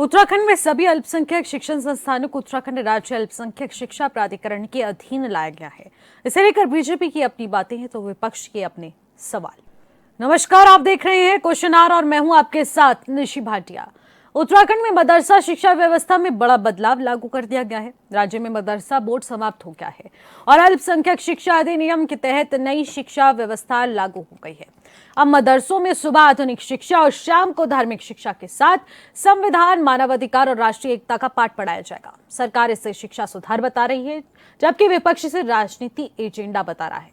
उत्तराखंड में सभी अल्पसंख्यक शिक्षण संस्थानों को उत्तराखंड राज्य अल्पसंख्यक शिक्षा प्राधिकरण के अधीन लाया गया है। इसे लेकर बीजेपी की अपनी बातें हैं तो विपक्ष के अपने सवाल। नमस्कार, आप देख रहे हैं क्वेश्चन आवर और मैं हूं आपके साथ निशी भाटिया। उत्तराखंड में मदरसा शिक्षा व्यवस्था में बड़ा बदलाव लागू कर दिया गया है। राज्य में मदरसा बोर्ड समाप्त हो गया है और अल्पसंख्यक शिक्षा अधिनियम के तहत नई शिक्षा व्यवस्था लागू हो गई है। अब मदरसों में सुबह आधुनिक शिक्षा और शाम को धार्मिक शिक्षा के साथ संविधान, मानवाधिकार और राष्ट्रीय एकता का पाठ पढ़ाया जाएगा। सरकार इसे शिक्षा सुधार बता रही है, जबकि विपक्ष इसे राजनीति एजेंडा बता रहा है।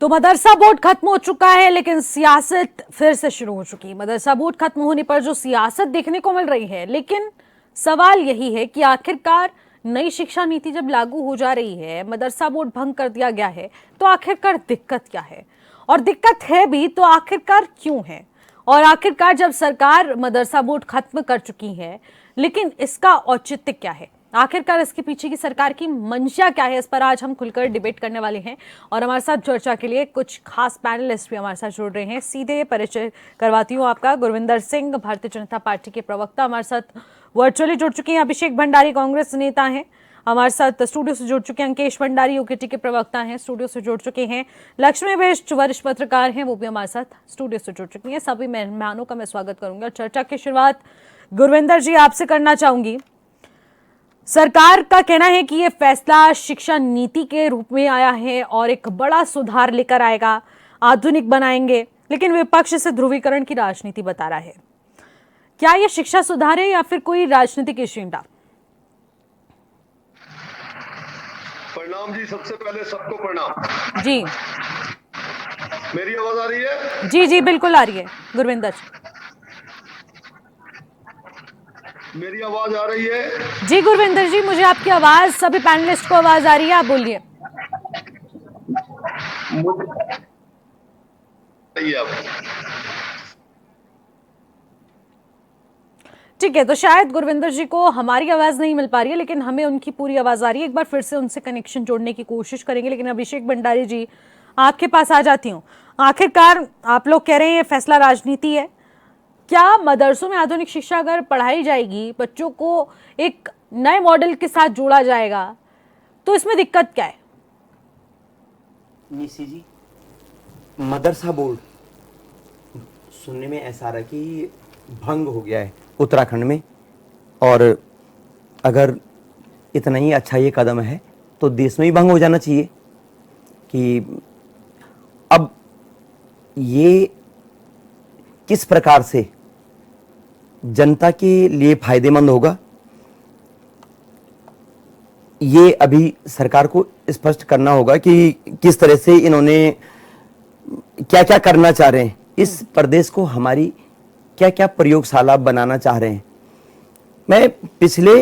तो मदरसा बोर्ड खत्म हो चुका है, लेकिन सियासत फिर से शुरू हो चुकी है। मदरसा बोर्ड खत्म होने पर जो सियासत देखने को मिल रही है, लेकिन सवाल यही है कि आखिरकार नई शिक्षा नीति जब लागू हो जा रही है, मदरसा बोर्ड भंग कर दिया गया है, तो आखिरकार दिक्कत क्या है? और दिक्कत है भी तो आखिरकार क्यों है? और आखिरकार जब सरकार मदरसा बोर्ड खत्म कर चुकी है, लेकिन इसका औचित्य क्या है? आखिरकार इसके पीछे की सरकार की मंशा क्या है? इस पर आज हम खुलकर डिबेट करने वाले हैं और हमारे साथ चर्चा के लिए कुछ खास पैनलिस्ट भी हमारे साथ जुड़ रहे हैं। सीधे परिचय करवाती हूँ आपका। गुरविंदर सिंह, भारतीय जनता पार्टी के प्रवक्ता, हमारे साथ वर्चुअली जुड़ चुके हैं। अभिषेक भंडारी, कांग्रेस नेता हैं, हमारे साथ स्टूडियो से जुड़ चुके हैं। अंकेश भंडारी, यूकेटी के प्रवक्ता हैं, स्टूडियो से जुड़ चुके हैं। लक्ष्मी बिष्ट, वरिष्ठ पत्रकार हैं, वो भी हमारे साथ स्टूडियो से जुड़ चुकी हैं। सभी मेहमानों का मैं स्वागत करूंगा। चर्चा की शुरुआत गुरविंदर जी आपसे करना चाहूंगी। सरकार का कहना है कि ये फैसला शिक्षा नीति के रूप में आया है और एक बड़ा सुधार लेकर आएगा, आधुनिक बनाएंगे, लेकिन विपक्ष इसे ध्रुवीकरण की राजनीति बता रहा है। क्या ये शिक्षा सुधार है या फिर कोई राजनीतिक एजेंडा? प्रणाम जी, सबसे पहले सबको प्रणाम जी। मेरी आवाज आ रही है? जी जी बिल्कुल आ रही है गुरविंदर जी। मेरी आवाज आ रही है? जी गुरविंदर जी, मुझे आपकी आवाज, सभी पैनलिस्ट को आवाज आ रही है, आप बोलिए। ठीक है, तो शायद गुरविंदर जी को हमारी आवाज नहीं मिल पा रही है, लेकिन हमें उनकी पूरी आवाज आ रही है। एक बार फिर से उनसे कनेक्शन जोड़ने की कोशिश करेंगे। लेकिन अभिषेक भंडारी जी, आपके पास आ जाती हूँ। आखिरकार आप लोग कह रहे हैं ये फैसला राजनीति है। क्या मदरसों में आधुनिक शिक्षा अगर पढ़ाई जाएगी, बच्चों को एक नए मॉडल के साथ जोड़ा जाएगा, तो इसमें दिक्कत क्या है? निशी जी, मदरसा बोर्ड सुनने में ऐसा आ रहा है कि भंग हो गया है उत्तराखंड में, और अगर इतना ही अच्छा ये कदम है तो देश में ही भंग हो जाना चाहिए। कि अब ये किस प्रकार से जनता के लिए फायदेमंद होगा, ये अभी सरकार को स्पष्ट करना होगा कि किस तरह से इन्होंने क्या क्या करना चाह रहे हैं। इस प्रदेश को हमारी क्या क्या प्रयोगशाला बनाना चाह रहे हैं। मैं पिछले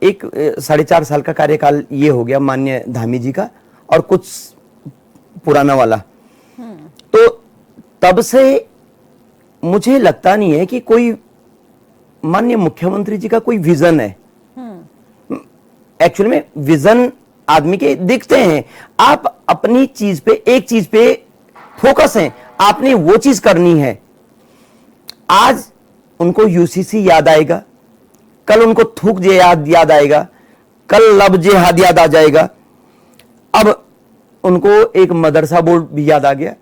4.5 साल का कार्यकाल ये हो गया माननीय धामी जी का, और कुछ पुराना वाला, तो तब से मुझे लगता नहीं है कि कोई माननीय मुख्यमंत्री जी का कोई विजन है। एक्चुअली में विजन आदमी के दिखते हैं। आप अपनी चीज पे, एक चीज पे फोकस हैं, आपने वो चीज करनी है। आज उनको यूसीसी याद आएगा, कल उनको थूक जेहाद याद आएगा, कल लब जेहाद याद आ जाएगा, अब उनको एक मदरसा बोर्ड भी याद आ गया।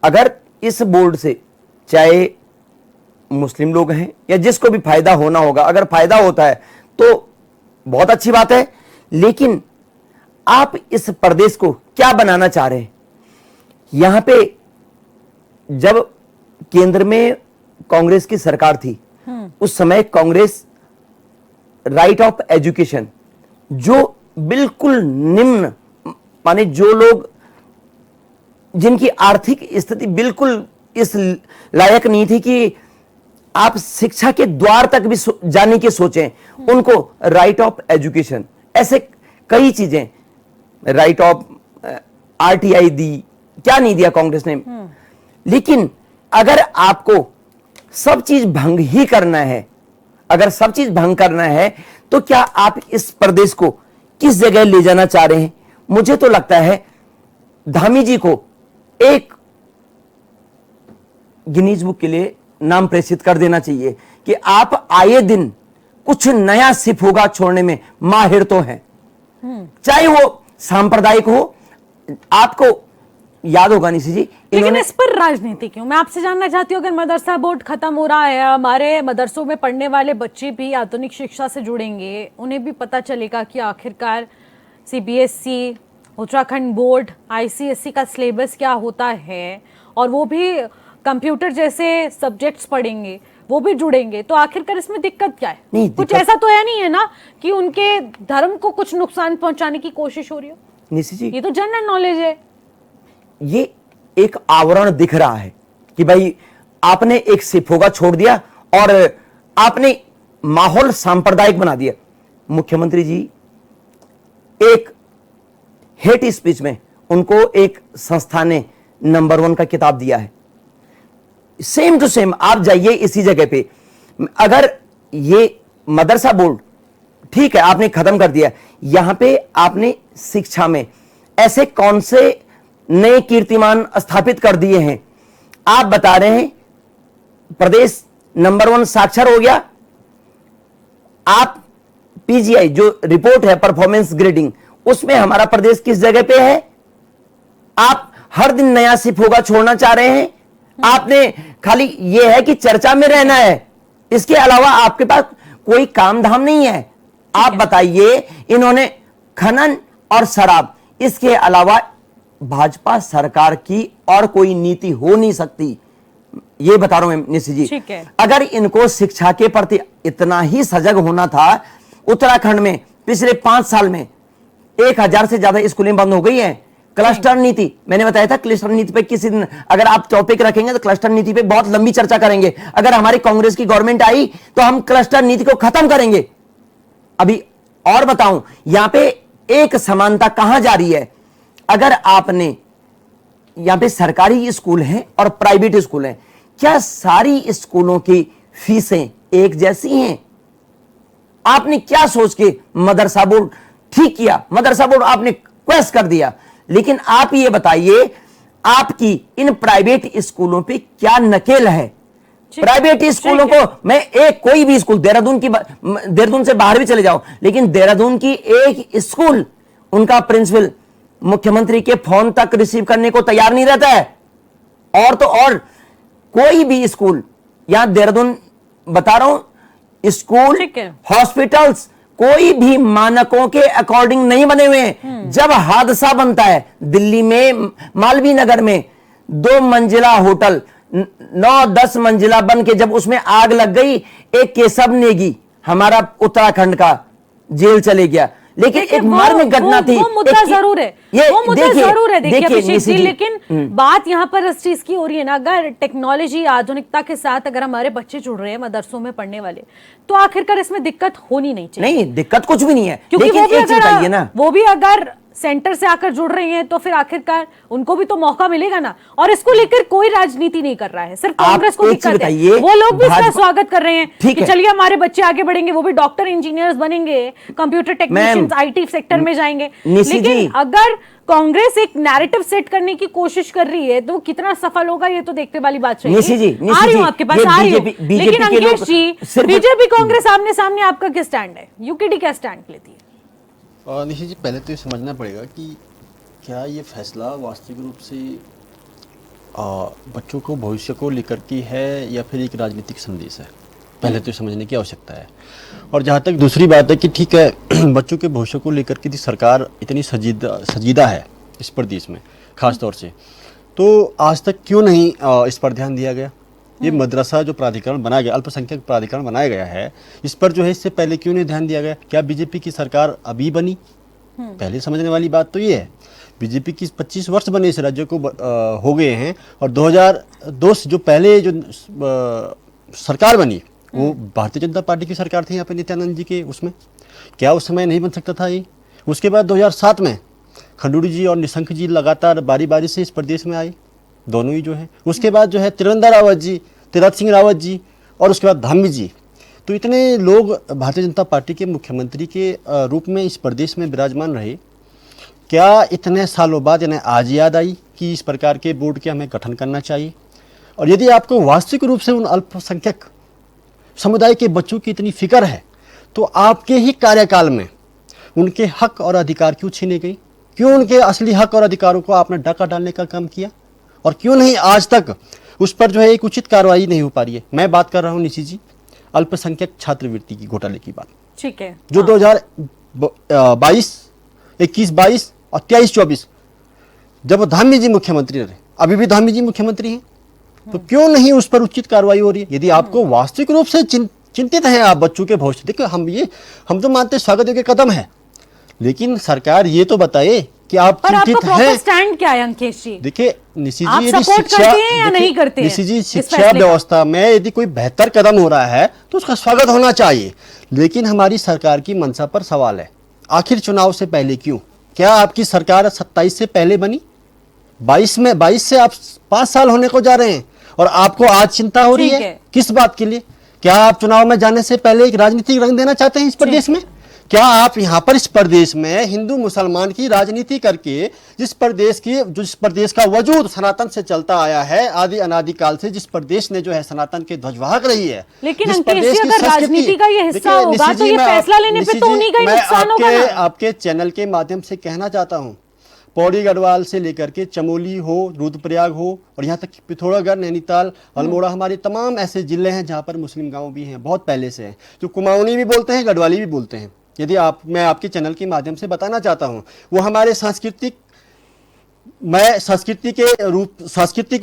अगर इस बोर्ड से चाहे मुस्लिम लोग हैं या जिसको भी फायदा होना होगा, अगर फायदा होता है तो बहुत अच्छी बात है, लेकिन आप इस प्रदेश को क्या बनाना चाह रहे हैं? यहां पे जब केंद्र में कांग्रेस की सरकार थी, उस समय कांग्रेस राइट ऑफ एजुकेशन, जो बिल्कुल निम्न, माने जो लोग जिनकी आर्थिक स्थिति बिल्कुल इस लायक नहीं थी कि आप शिक्षा के द्वार तक भी जाने की सोचें, उनको राइट ऑफ एजुकेशन, ऐसे कई चीजें, राइट ऑफ आरटीआई दी, क्या नहीं दिया कांग्रेस ने। लेकिन अगर आपको सब चीज भंग ही करना है, अगर सब चीज भंग करना है, तो क्या आप इस प्रदेश को किस जगह ले जाना चाह रहे हैं? मुझे तो लगता है धामी जी को एक गिनीज बुक के लिए नाम प्रेषित कर देना चाहिए कि आप आए दिन कुछ नया सिफोगा छोड़ने में माहिर तो हैं, चाहे वो सांप्रदायिक हो। आपको याद होगा निशी जी, लेकिन इस पर राजनीति क्यों? मैं आपसे जानना चाहती हूँ, अगर मदरसा बोर्ड खत्म हो रहा है, हमारे मदरसों में पढ़ने वाले बच्चे भी आधुनिक शिक्षा से जुड़ेंगे, उन्हें भी पता चलेगा कि आखिरकार सीबीएसई, उत्तराखंड बोर्ड, आईसीएसई का सिलेबस क्या होता है, और वो भी कंप्यूटर जैसे सब्जेक्ट्स पढ़ेंगे, वो भी जुड़ेंगे, तो आखिरकार इसमें दिक्कत क्या है? नहीं, कुछ ऐसा तो है नहीं है ना कि उनके धर्म को कुछ नुकसान पहुंचाने की कोशिश हो रही हो? निशी जी, ये तो जनरल नॉलेज है। ये एक आवरण दिख रहा है कि भाई आपने एक सिफोगा छोड़ दिया और आपने माहौल सांप्रदायिक बना दिया। मुख्यमंत्री जी एक हेट स्पीच में उनको एक संस्था ने नंबर 1 का किताब दिया है। सेम टू सेम आप जाइए इसी जगह पे, अगर ये मदरसा बोर्ड ठीक है आपने खत्म कर दिया, यहां पे आपने शिक्षा में ऐसे कौन से नए कीर्तिमान स्थापित कर दिए हैं? आप बता रहे हैं प्रदेश नंबर 1 साक्षर हो गया। आप पीजीआई जो रिपोर्ट है परफॉर्मेंस ग्रेडिंग, उसमें हमारा प्रदेश किस जगह पे है? आप हर दिन नया सिफोगा छोड़ना चाह रहे हैं। आपने खाली यह है कि चर्चा में रहना है, इसके अलावा आपके पास कोई काम धाम नहीं है। आप बताइए, इन्होंने खनन और शराब, इसके अलावा भाजपा सरकार की और कोई नीति हो नहीं सकती। ये बता रहा हूं मैं निशी जी। ठीक है। अगर इनको शिक्षा के प्रति इतना ही सजग होना था, उत्तराखंड में पिछले 5 साल में 1000 से ज्यादा स्कूलें बंद हो गई हैं। क्लस्टर नीति, मैंने बताया था क्लस्टर नीति पे किसी दिन अगर आप टॉपिक रखेंगे तो क्लस्टर नीति पे बहुत लंबी चर्चा करेंगे। अगर हमारी कांग्रेस की गवर्नमेंट आई तो हम क्लस्टर नीति को खत्म करेंगे। अभी और बताऊं, यहां पे एक समानता कहां जा रही है? अगर आपने यहां पे सरकारी स्कूल हैं और प्राइवेट स्कूल हैं, क्या सारी स्कूलों की फीसें एक जैसी हैं? आपने क्या सोच के मदरसा बोर्ड ठीक किया? मदरसा बोर्ड आपने क्वेश्चन कर दिया, लेकिन आप ये बताइए आपकी इन प्राइवेट स्कूलों पे क्या नकेल है? प्राइवेट स्कूलों को मैं एक कोई भी स्कूल, देहरादून से बाहर भी चले जाओ, लेकिन देहरादून की एक स्कूल, उनका प्रिंसिपल मुख्यमंत्री के फोन तक रिसीव करने को तैयार नहीं रहता है। और तो और कोई भी स्कूल, यहां देहरादून बता रहा हूं, स्कूल, हॉस्पिटल्स कोई भी मानकों के अकॉर्डिंग नहीं बने हुए हैं। जब हादसा बनता है, दिल्ली में मालवीय नगर में 2 मंजिला होटल 9-10 मंजिला बन के जब उसमें आग लग गई, एक केशव नेगी हमारा उत्तराखंड का जेल चले गया। लेकिन एक मर्म घटना थी। वो मुद्दा जरूर है, वो मुद्दा जरूर है। देखिए अभिषेक जी, लेकिन बात यहाँ पर इस चीज की हो रही है ना, अगर टेक्नोलॉजी आधुनिकता के साथ अगर हमारे बच्चे जुड़ रहे हैं मदरसों में पढ़ने वाले, तो आखिरकार इसमें दिक्कत होनी नहीं चाहिए। नहीं, दिक्कत कुछ भी नहीं है, क्योंकि लेकिन एक चीज बताइए ना, वो भी अगर सेंटर से आकर जुड़ रही हैं तो फिर आखिरकार उनको भी तो मौका मिलेगा ना। और इसको लेकर कोई राजनीति नहीं कर रहा है, सिर्फ कांग्रेस को दिक्कत है। वो लोग भी इसका स्वागत कर रहे हैं कि चलिए हमारे बच्चे आगे बढ़ेंगे, वो भी डॉक्टर, इंजीनियर्स बनेंगे, कंप्यूटर टेक्नीशियंस, आईटी सेक्टर में जाएंगे। लेकिन अगर कांग्रेस एक नैरेटिव सेट करने की कोशिश कर रही है तो वो कितना सफल होगा, ये तो देखने वाली बात चाहिए। आ रही हूं आपके पास, आ रही हूं। लेकिन अंकेश जी, बीजेपी कांग्रेस आमने सामने आपका क्या स्टैंड है? यूकेडी क्या स्टैंड लेती है? निशी जी, पहले तो ये समझना पड़ेगा कि क्या ये फैसला वास्तविक रूप से बच्चों को भविष्य को लेकर के है या फिर एक राजनीतिक संदेश है। पहले तो समझने की आवश्यकता है। और जहाँ तक दूसरी बात है कि ठीक है बच्चों के भविष्य को लेकर के सरकार इतनी सजीदा है इस प्रदेश में खास तौर से, तो आज तक क्यों नहीं इस पर ध्यान दिया गया? ये मदरसा जो प्राधिकरण बनाया गया, अल्पसंख्यक प्राधिकरण बनाया गया है, इस पर जो है इससे पहले क्यों नहीं ध्यान दिया गया? क्या बीजेपी की सरकार अभी बनी? पहले समझने वाली बात तो ये है, बीजेपी की 25 वर्ष बने इस राज्य को हो गए हैं, और 2002 से जो पहले जो सरकार बनी वो भारतीय जनता पार्टी की सरकार थी यहाँ पे नित्यानंद जी के उसमें। क्या उस समय नहीं बन सकता था ये? उसके बाद 2007 में खंडूरी जी और निशंक जी लगातार बारी बारी से इस प्रदेश में आए, दोनों ही जो है। उसके बाद जो है त्रिवेंद्र रावत जी, तीरथ सिंह रावत जी, और उसके बाद धामी जी, तो इतने लोग भारतीय जनता पार्टी के मुख्यमंत्री के रूप में इस प्रदेश में विराजमान रहे। क्या इतने सालों बाद इन्हें आज याद आई कि इस प्रकार के बोर्ड के हमें गठन करना चाहिए? और यदि आपको वास्तविक रूप से उन अल्पसंख्यक समुदाय के बच्चों की इतनी फिक्र है, तो आपके ही कार्यकाल में उनके हक और अधिकार क्यों छीने गई? क्यों उनके असली हक और अधिकारों को आपने डाका डालने का काम किया? और क्यों नहीं आज तक उस पर जो है एक उचित कार्रवाई नहीं हो पा रही है? मैं बात कर रहा हूँ निशी जी, अल्पसंख्यक छात्रवृत्ति की घोटाले की बात, ठीक है, जो 2022, 21-22 और 23-24 जब धामी जी मुख्यमंत्री रहे, अभी भी धामी जी मुख्यमंत्री हैं, तो क्यों नहीं उस पर उचित कार्रवाई हो रही है? यदि आपको वास्तविक रूप से चिंतित हैं आप बच्चों के भविष्य, देखिए हम तो मानते हैं स्वागत योग्य कदम है, लेकिन सरकार ये तो बताए कि आप पर आपका चिंतित प्रॉपर हैं। स्टैंड क्या है अंकेश जी? देखिए निशी आप जी, यदि सपोर्ट शिक्षा करते हैं या नहीं करते हैं निशी जी, इस शिक्षा फैसले का? व्यवस्था में यदि कोई बेहतर कदम हो रहा है तो उसका स्वागत होना चाहिए, लेकिन हमारी सरकार की मंशा पर सवाल है। आखिर चुनाव से पहले क्यों? क्या आपकी सरकार 27 से पहले बनी? 22 से आप 5 साल होने को जा रहे हैं और आपको आज चिंता हो रही ठीक है? है। किस बात के लिए? क्या आप चुनाव में जाने से पहले एक राजनीतिक रंग देना चाहते हैं इस प्रदेश में? क्या आप यहाँ पर इस प्रदेश में हिंदू मुसलमान की राजनीति करके जिस प्रदेश का वजूद सनातन से चलता आया है, आदि अनादिकाल से, जिस प्रदेश ने जो है सनातन के ध्वजवाहक रही है, लेकिन जिस अंकेश प्रदेश जी, की अगर संस्कृति- राजनीति का ये हिस्सा देखिए, होगा निशी तो जी, ये मैं फैसला लेने पे निशी तो जी, उन्हीं का ही मैं नुकसान होगा ना। आपके चैनल के माध्यम से कहना चाहता हूँ, पौड़ी गढ़वाल से लेकर के चमोली हो, रुद्रप्रयाग हो और यहाँ तक कि पिथौरागढ़, नैनीताल, अल्मोड़ा, हमारे तमाम ऐसे जिले हैं जहाँ पर मुस्लिम गांव भी हैं, बहुत पहले से हैं, जो कुमाऊनी भी बोलते हैं, गढ़वाली भी बोलते हैं। यदि मैं आपके चैनल के माध्यम से बताना चाहता हूँ, वो हमारे सांस्कृतिक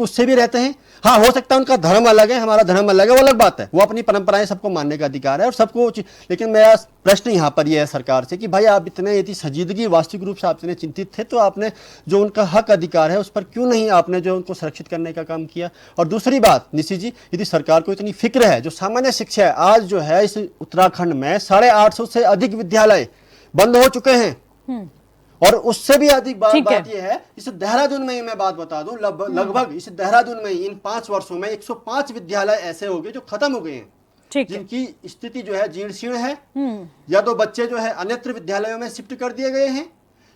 उससे भी रहते हैं। हाँ, हो सकता है उनका धर्म अलग है, हमारा धर्म अलग है, वो अलग बात है, वो अपनी परंपराएं सबको मानने का अधिकार है और सबको। लेकिन मेरा प्रश्न यहाँ पर यह है सरकार से कि भाई आप इतने यदि संजीदगी वास्तविक रूप से आप इतने चिंतित थे तो आपने जो उनका हक अधिकार है उस पर क्यों नहीं आपने जो उनको सुरक्षित करने का काम किया? और दूसरी बात निशी जी, यदि सरकार को इतनी फिक्र है, जो सामान्य शिक्षा है, आज जो है इस उत्तराखंड में 850 से अधिक विद्यालय बंद हो चुके हैं और उससे भी अधिक बात यह है, इस देहरादून में ही मैं बात बता दूं, लगभग इस देहरादून में इन 5 वर्षों में 105 विद्यालय ऐसे हो गए जो खत्म हो गए हैं, जिनकी स्थिति जो है जीर्ण शीर्ण है, या तो बच्चे जो है अन्यत्र विद्यालयों में शिफ्ट कर दिए गए हैं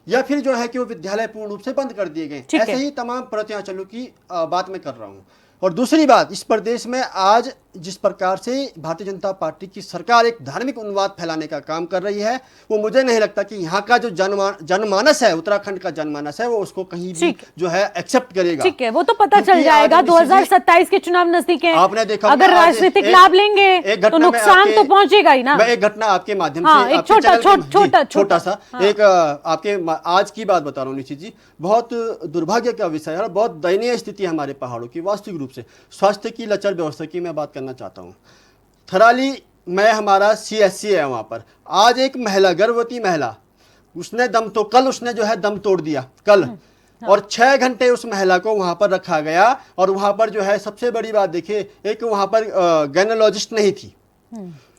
या फिर जो है कि वो विद्यालय पूर्ण रूप से बंद कर दिए गए। ऐसे ही तमाम प्रत्याचलों की बात मैं कर रहा हूँ। और दूसरी बात, इस प्रदेश में आज जिस प्रकार से भारतीय जनता पार्टी की सरकार एक धार्मिक उन्माद फैलाने का काम कर रही है, वो मुझे नहीं लगता कि यहाँ का जो जनमानस है, उत्तराखंड का जनमानस है, वो उसको कहीं भी जो है एक्सेप्ट करेगा। ठीक है, वो तो पता चल जाएगा, 2027 के चुनाव नजदीक हैं। आपने देखा, अगर राजनीतिक लाभ लेंगे तो नुकसान तो पहुंचेगा ही ना। मैं एक घटना आपके माध्यम हाँ, से, एक छोटा सा एक आपके आज की बात बता रहा हूँ निशी जी, बहुत दुर्भाग्य का विषय है और बहुत दयनीय स्थिति हमारे पहाड़ों की वास्तविक रूप से स्वास्थ्य की लचर व्यवस्था की मैं बात करना चाहता हूँ। थराली में हमारा CSC है, वहाँ पर आज एक महिला, गर्भवती महिला, उसने कल उसने जो है दम तोड़ दिया कल, और 6 घंटे उस महिला को वहाँ पर रखा गया और वहाँ पर जो है सबसे बड़ी बात देखिए, एक वहाँ पर गायनोलॉजिस्ट नहीं थी,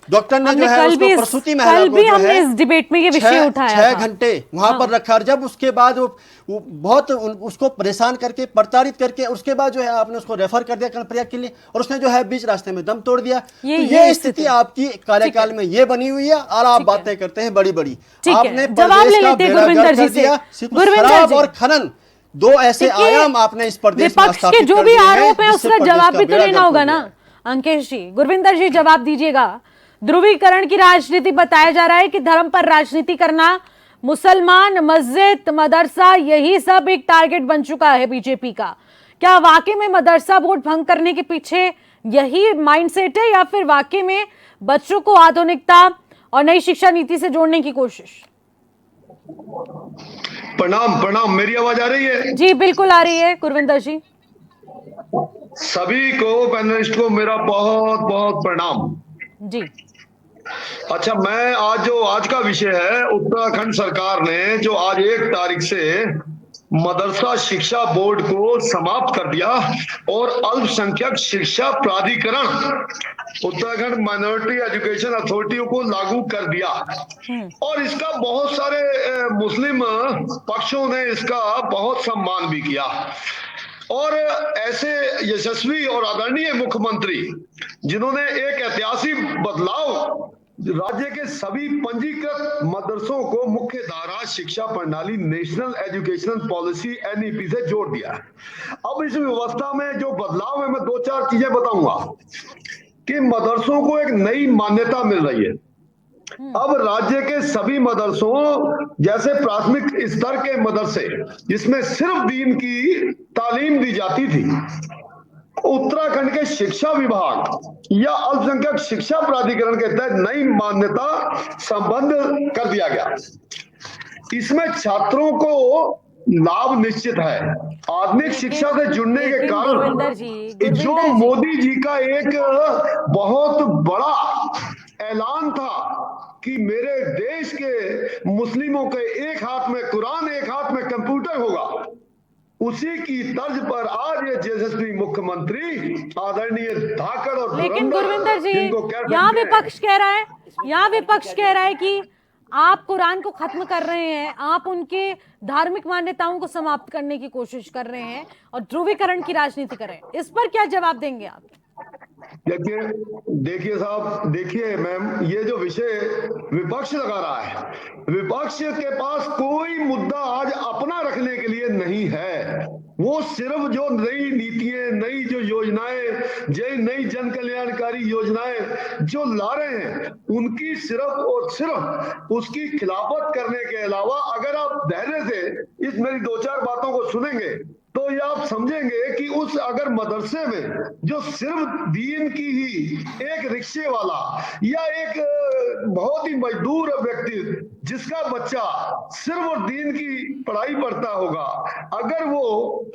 डॉक्टर ने जो है उसको प्रसूति महिला को जो है इस डिबेट में ये विषय उठाया 6 घंटे वहां पर रखा और जब उसके बाद वो बहुत उसको परेशान करके, प्रताड़ित करके, उसके बाद जो है आपने उसको रेफर कर दिया कर्णप्रयाग के लिए और उसने जो है बीच रास्ते में दम तोड़ दिया। ये स्थिति आपकी कार्यकाल में ये बनी हुई है और आप बातें करते हैं बड़ी बड़ी। आपने प्रदेश का बेड़ा गर्क कर दिया, सिर्फ शराब और खनन, 2 ऐसे आयाम आपने इस प्रदेश में स्थापित कर दिए हैं। जो भी आरोप है उसका जवाब भी तो लेना होगा ना अंकेश जी। गुरविंदर जी जवाब दीजिएगा। ध्रुवीकरण की राजनीति बताया जा रहा है कि धर्म पर राजनीति करना, मुसलमान, मस्जिद, मदरसा, यही सब एक टारगेट बन चुका है बीजेपी का। क्या वाकई में मदरसा वोट भंग करने के पीछे यही माइंडसेट है या फिर वाकई में बच्चों को आधुनिकता और नई शिक्षा नीति से जोड़ने की कोशिश? प्रणाम, मेरी आवाज आ रही है? जी बिल्कुल आ रही है गुरविंदर जी। सभी को, पैनलिस्ट को मेरा बहुत बहुत प्रणाम जी। अच्छा, मैं आज का विषय है, उत्तराखंड सरकार ने जो आज 1 तारीख से मदरसा शिक्षा बोर्ड को समाप्त कर दिया और अल्पसंख्यक शिक्षा प्राधिकरण, उत्तराखंड माइनॉरिटी एजुकेशन अथॉरिटी को लागू कर दिया और इसका बहुत सारे मुस्लिम पक्षों ने इसका बहुत सम्मान भी किया। और ऐसे यशस्वी और आदरणीय मुख्यमंत्री जिन्होंने एक ऐतिहासिक बदलाव राज्य के सभी पंजीकृत मदरसों को मुख्य धारा शिक्षा प्रणाली नेशनल एजुकेशन पॉलिसी NEP से जोड़ दिया है। अब इस व्यवस्था में जो बदलाव है, मैं 2-4 चीजें बताऊंगा। कि मदरसों को एक नई मान्यता मिल रही है। अब राज्य के सभी मदरसों, जैसे प्राथमिक स्तर के मदरसे जिसमें सिर्फ दीन की तालीम दी जाती थी, उत्तराखंड के शिक्षा विभाग या अल्पसंख्यक शिक्षा प्राधिकरण के तहत नई मान्यता संबद्ध कर दिया गया। इसमें छात्रों को लाभ निश्चित है। आधुनिक शिक्षा से जुड़ने के लेकिन कारण गुरविंदर जी, जो मोदी जी का एक बहुत बड़ा ऐलान था कि मेरे देश के मुस्लिमों के एक हाथ में कुरान, एक हाथ में कंप्यूटर होगा, उसी की तर्ज पर आज ये यशस्वी मुख्यमंत्री आदरणीय धाकड़ और लेकिन गुरविंदर जी, जिनको कह सकते यहाँ हैं, विपक्ष कह रहा है कि आप कुरान को खत्म कर रहे हैं, आप उनके धार्मिक मान्यताओं को समाप्त करने की कोशिश कर रहे हैं और ध्रुवीकरण की राजनीति कर रहे हैं। इस पर क्या जवाब देंगे आप? देखिए साहब, देखिए मैम, ये जो विषय विपक्ष लगा रहा है, विपक्ष के पास कोई मुद्दा आज अपना रखने के लिए नहीं है। वो सिर्फ जो नई नीतियां, नई जो योजनाएं, नई जन कल्याणकारी योजनाएं जो ला रहे हैं, उनकी सिर्फ और सिर्फ उसकी खिलाफत करने के अलावा, अगर आप धैर्य से इस मेरी 2-4 बातों को सुनेंगे तो ये आप समझेंगे कि उस अगर मदरसे में जो सिर्फ दीन की ही एक रिक्शे वाला या एक बहुत ही मजदूर व्यक्ति जिसका बच्चा सिर्फ और दीन की पढ़ाई पढ़ता होगा,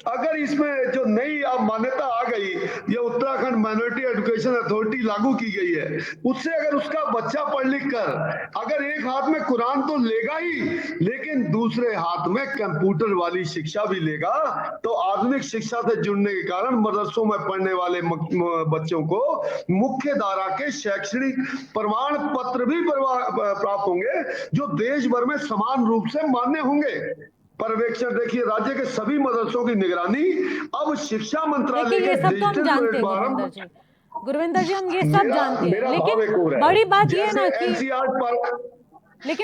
अगर इसमें जो नई अब मान्यता आ गई, ये उत्तराखंड माइनॉरिटी एजुकेशन अथॉरिटी लागू की गई है, उससे अगर उसका बच्चा पढ़ लिख कर अगर एक हाथ में कुरान तो लेगा ही, लेकिन दूसरे हाथ में कंप्यूटर वाली शिक्षा भी लेगा, तो आधुनिक शिक्षा से जुड़ने के कारण मदरसों में पढ़ने वाले बच्चों को मुख्य धारा के शैक्षणिक प्रमाण पत्र भी प्राप्त होंगे, जो देश भर में समान रूप से मान्य होंगे। पर्यवेक्षण देखिए, राज्य के सभी मदरसों की निगरानी अब शिक्षा मंत्रालय के डिजिटल प्लेटफॉर्म। गुरविंदर जी, हम ये सब जानते हैं, लेकिन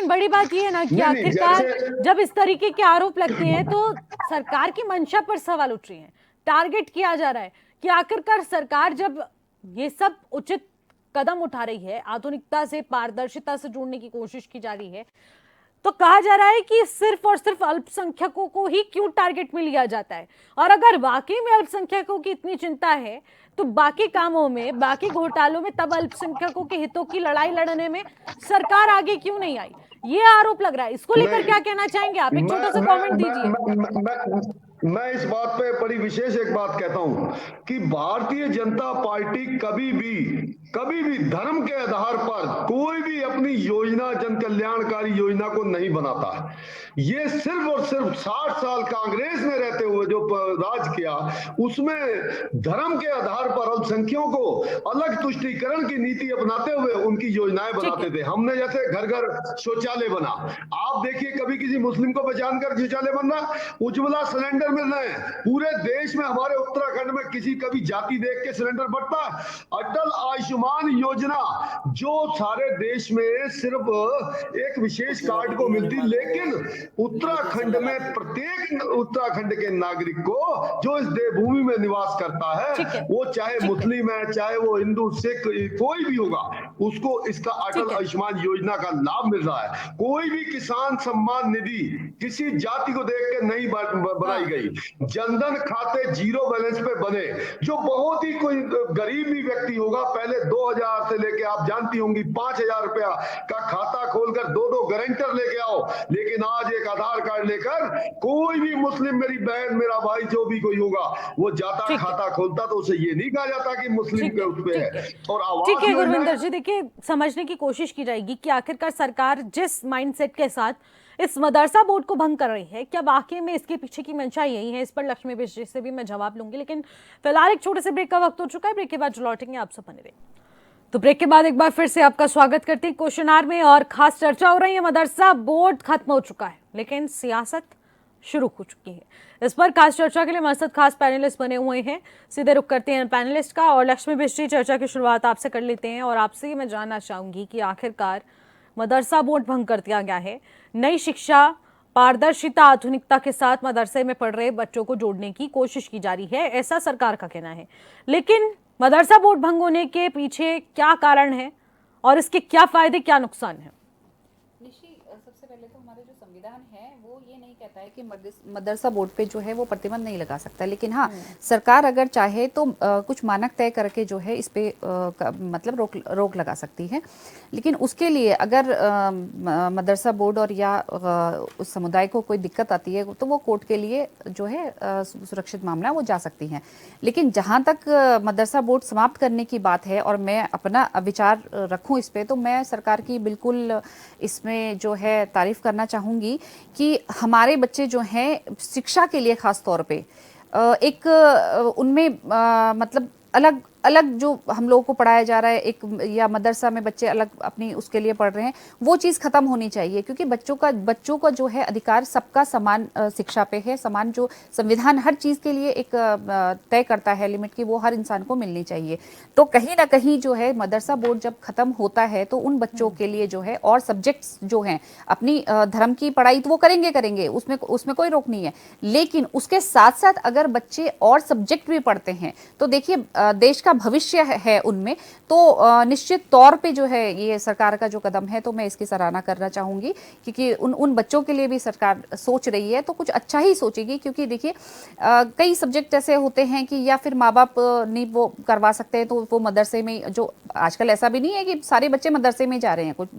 बड़ी बात ये ना कि आखिरकार जब इस तरीके के आरोप लगते हैं तो सरकार की मंशा पर सवाल उठ रही है, टारगेट किया जा रहा है कि आखिरकार सरकार जब ये सब उचित कदम उठा रही है, आधुनिकता से, पारदर्शिता से जोड़ने की कोशिश की जा रही है, तो कहा जा रहा है कि सिर्फ और सिर्फ अल्पसंख्यकों को ही क्यों टारगेट में लिया जाता है। और अगर वाकई में अल्पसंख्यकों की इतनी चिंता है तो बाकी कामों में, बाकी घोटालों में तब अल्पसंख्यकों के हितों की लड़ाई लड़ने में सरकार आगे क्यों नहीं आई? ये आरोप लग रहा है। इसको लेकर क्या कहना चाहेंगे आप? एक छोटा सा कमेंट दीजिए। मैं इस बात पे बड़ी विशेष एक बात कहता हूं कि भारतीय जनता पार्टी कभी भी धर्म के आधार पर कोई भी अपनी योजना, जन कल्याणकारी योजना को नहीं बनाता है। ये सिर्फ और सिर्फ 60 साल कांग्रेस में रहते हुए जो राज किया, उसमें धर्म के आधार पर अल्पसंख्यकों को अलग तुष्टीकरण की नीति अपनाते हुए उनकी योजनाएं बनाते थे। हमने जैसे घर घर शौचालय बना, आप देखिए कभी किसी मुस्लिम को पहचान कर शौचालय बन रहा, उज्ज्वला सिलेंडर मिल रहे हैं पूरे देश में। हमारे उत्तराखंड में किसी कभी जाति देख के सिलेंडर बढ़ता है। अटल आयुष्मान योजना जो सारे देश में सिर्फ एक विशेष कार्ड को मिलती, लेकिन उत्तराखंड में प्रत्येक उत्तराखंड के नागरिक को जो इस देवभूमि में निवास करता है, वो चाहे मुस्लिम है, चाहे वो हिंदू, सिख, कोई भी होगा, उसको इसका अटल आयुष्मान योजना का लाभ मिल रहा है। कोई भी किसान सम्मान निधि किसी जाति को देख के नहीं बनाई गई। जनधन खाते जीरो बैलेंस पे बने, जो बहुत ही कोई गरीब भी व्यक्ति होगा, पहले 2000 से लेके आप जानती होंगी 5000 रुपया का खाता खोलकर 2 गारंटर लेके आओ, लेकिन आज एक आधार कार्ड लेकर कोई भी मुस्लिम, मेरी बहन, मेरा भाई, जो भी कोई होगा, वो जाता खाता खोलता, तो उसे ये नहीं कहा जाता कि मुस्लिम के उस पे है। और ठीक है गुरविंदर जी, देखिए समझने की कोशिश की जाएगी कि आखिरकार सरकार जिस माइंडसेट के साथ इस मदरसा बोर्ड को भंग कर रही है, क्या वाकई में इसके पीछे की मंशा यही है? इस पर लक्ष्मी बिष्ट से भी मैं जवाब लूंगी, लेकिन फिलहाल एक छोटे से ब्रेक का वक्त हो चुका है। ब्रेक के बाद जो लौटेंगे आप सब बने रहिए। तो ब्रेक के बाद एक बार फिर से आपका स्वागत करते हैं क्वेश्चन आवर में, और खास चर्चा हो रही है। मदरसा बोर्ड खत्म हो चुका है, लेकिन सियासत शुरू हो चुकी है। इस पर खास चर्चा के लिए हमारे साथ खास पैनलिस्ट बने हुए हैं। सीधे रुख करते हैं पैनलिस्ट का, और लक्ष्मी बिष्ट चर्चा की शुरुआत आपसे कर लेते हैं। और आपसे मैं जानना चाहूंगी कि आखिरकार मदरसा बोर्ड भंग कर दिया गया है, नई शिक्षा, पारदर्शिता, आधुनिकता के साथ मदरसे में पढ़ रहे बच्चों को जोड़ने की कोशिश की जा रही है, ऐसा सरकार का कहना है। लेकिन मदरसा बोर्ड भंग होने के पीछे क्या कारण है और इसके क्या फायदे क्या नुकसान है? निशी, सबसे पहले तो हमारा जो संविधान है वो ये नहीं कहता है कि मदरसा बोर्ड पे जो है वो प्रतिबंध नहीं लगा सकता, लेकिन हाँ सरकार अगर चाहे तो कुछ मानक तय करके जो है इस पे मतलब रोक लगा सकती है। लेकिन उसके लिए अगर मदरसा बोर्ड और या उस समुदाय को कोई दिक्कत आती है तो वो कोर्ट के लिए जो है सुरक्षित मामला वो जा सकती हैं। लेकिन जहाँ तक मदरसा बोर्ड समाप्त करने की बात है और मैं अपना विचार रखूँ इस पे, तो मैं सरकार की बिल्कुल इसमें जो है तारीफ करना चाहूँगी कि हमारे बच्चे जो हैं शिक्षा के लिए ख़ास तौर पे एक उनमें मतलब अलग अलग जो हम लोगों को पढ़ाया जा रहा है, एक या मदरसा में बच्चे अलग अपनी उसके लिए पढ़ रहे हैं, वो चीज़ खत्म होनी चाहिए। क्योंकि बच्चों का जो है अधिकार सबका समान शिक्षा पे है, समान जो संविधान हर चीज़ के लिए एक तय करता है लिमिट की, वो हर इंसान को मिलनी चाहिए। तो कहीं ना कहीं जो है मदरसा बोर्ड जब खत्म होता है तो उन बच्चों के लिए जो है और सब्जेक्ट्स जो हैं अपनी धर्म की पढ़ाई तो वो करेंगे, उसमें कोई रोक नहीं है। लेकिन उसके साथ साथ अगर बच्चे और सब्जेक्ट भी पढ़ते हैं तो देखिए देश का भविष्य है उनमें, तो निश्चित तौर पे जो है ये सरकार का जो कदम है तो मैं इसकी सराहना करना चाहूंगी। क्योंकि उन बच्चों के लिए भी सरकार सोच रही है तो कुछ अच्छा ही सोचेगी। क्योंकि देखिए कई सब्जेक्ट ऐसे होते हैं कि या फिर माँ बाप नहीं वो करवा सकते हैं तो वो मदरसे में, जो आजकल ऐसा भी नहीं है कि सारे बच्चे मदरसे में जा रहे हैं, कुछ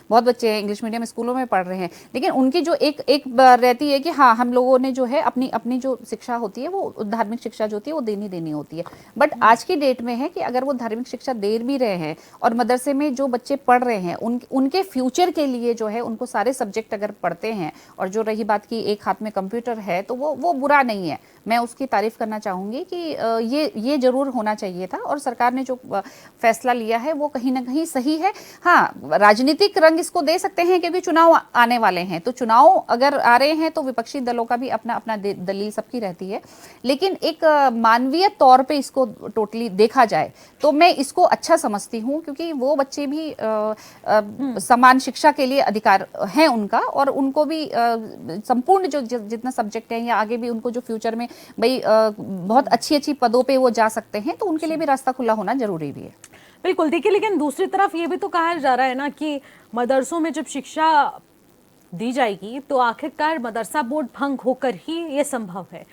बहुत बच्चे हैं इंग्लिश मीडियम स्कूलों में पढ़ रहे हैं, लेकिन उनकी जो एक रहती है कि हाँ हम लोगों ने जो है अपनी जो शिक्षा होती है वो धार्मिक शिक्षा जो होती है वो देनी होती है। बट आज की डेट में है कि अगर वो धार्मिक शिक्षा दे भी रहे हैं और मदरसे में जो बच्चे पढ़ रहे हैं उनके फ्यूचर के लिए जो है उनको सारे सब्जेक्ट अगर पढ़ते हैं, और जो रही बात की एक हाथ में कंप्यूटर है तो वो बुरा नहीं है, मैं उसकी तारीफ करना चाहूंगी कि ये जरूर होना चाहिए था। और सरकार ने जो फैसला लिया है वो कहीं ना कहीं सही है। हाँ, राजनीतिक रंग इसको दे सकते हैं क्योंकि चुनाव आने वाले हैं, तो चुनाव अगर आ रहे हैं तो विपक्षी दलों का भी अपना दलील सबकी रहती है। लेकिन एक मानवीय तौर पे इसको टोटली देखा जाए तो मैं इसको अच्छा समझती हूँ, क्योंकि वो बच्चे भी समान शिक्षा के लिए अधिकार है उनका, और उनको भी संपूर्ण जो जितना सब्जेक्ट है या आगे भी उनको जो फ्यूचर में भाई बहुत अच्छी पदों पे वो जा सकते हैं, तो उनके लिए भी रास्ता खुला होना जरूरी भी है। बिल्कुल। देखिए, लेकिन दूसरी तरफ ये भी तो कहा जा रहा है ना कि मदरसों में जब शिक्षा दी जाएगी तो आखिरकार मदरसा बोर्ड भंग होकर ही ये संभव है।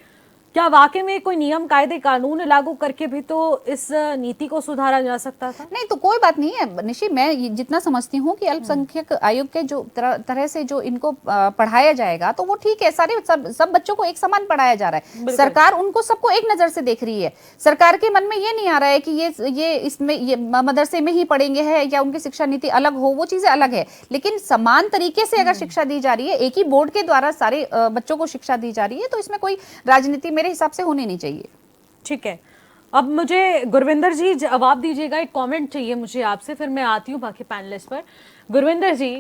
क्या वाकई में कोई नियम कायदे कानून लागू करके भी तो इस नीति को सुधारा जा सकता था? नहीं तो कोई बात नहीं है निशी, मैं जितना समझती हूँ कि अल्पसंख्यक आयोग के जो तरह से जो इनको पढ़ाया जाएगा तो वो ठीक है, सब बच्चों को एक समान पढ़ाया जा रहा है। सरकार उनको सबको एक नजर से देख रही है। सरकार के मन में ये नहीं आ रहा है कि ये इसमें ये मदरसे में ही पढ़ेंगे है या उनकी शिक्षा नीति अलग हो, वो चीजें अलग है। लेकिन समान तरीके से अगर शिक्षा दी जा रही है, एक ही बोर्ड के द्वारा सारे बच्चों को शिक्षा दी जा रही है, तो इसमें कोई राजनीति मेरे हिसाब से होनी नहीं चाहिए। ठीक है, अब मुझे गुरविंदर जी जवाब दीजिएगा, एक कमेंट चाहिए मुझे आपसे, फिर मैं आती हूँ बाकी पैनलिस्ट पर। गुरविंदर जी,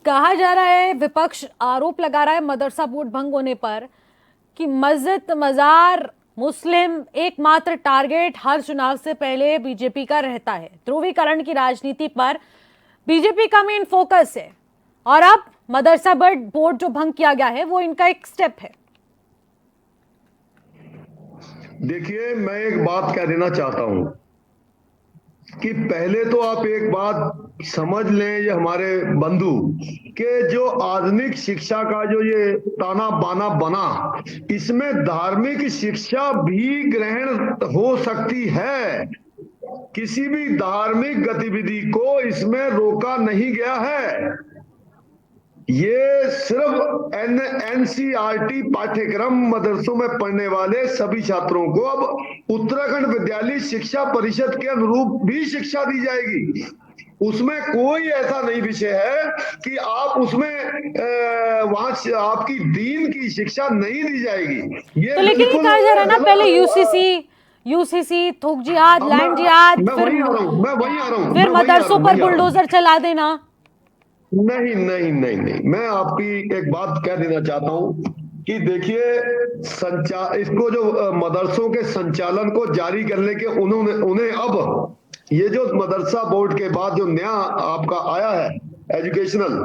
कहा जा रहा है, विपक्ष आरोप लगा रहा है मदरसा बोर्ड भंग होने पर कि मस्जिद मजार मुस्लिम एकमात्र टारगेट हर चुनाव से पहले बीजेपी का रहता है। ध्रुवीकरण की राजनीति पर बीजेपी का मेन फोकस है और अब मदरसा बोर्ड जो भंग किया गया है वो इनका एक स्टेप है। देखिए, मैं एक बात कह देना चाहता हूं कि पहले तो आप एक बात समझ लें, ये हमारे बंधु, कि जो आधुनिक शिक्षा का जो ये ताना बाना बना, इसमें धार्मिक शिक्षा भी ग्रहण हो सकती है। किसी भी धार्मिक गतिविधि को इसमें रोका नहीं गया है। ये सिर्फ एनसीईआरटी पाठ्यक्रम मदरसों में पढ़ने वाले सभी छात्रों को अब उत्तराखंड विद्यालय शिक्षा परिषद के अनुरूप भी शिक्षा दी जाएगी। उसमें कोई ऐसा नहीं विषय है कि आप उसमें वहां आपकी दीन की शिक्षा नहीं दी जाएगी। ये तो लेकिन ये कहा जा रहा है ना, पहले यूसीसी थोक जिहाद, लैंड जिहाद, फिर मदरसों पर बुलडोजर चला देना। नहीं, मैं आपकी एक बात कह देना चाहता हूं कि देखिए, इसको जो मदरसों के संचालन को जारी करने के उन्हें अब ये जो मदरसा बोर्ड के बाद जो नया आपका आया है एजुकेशनल,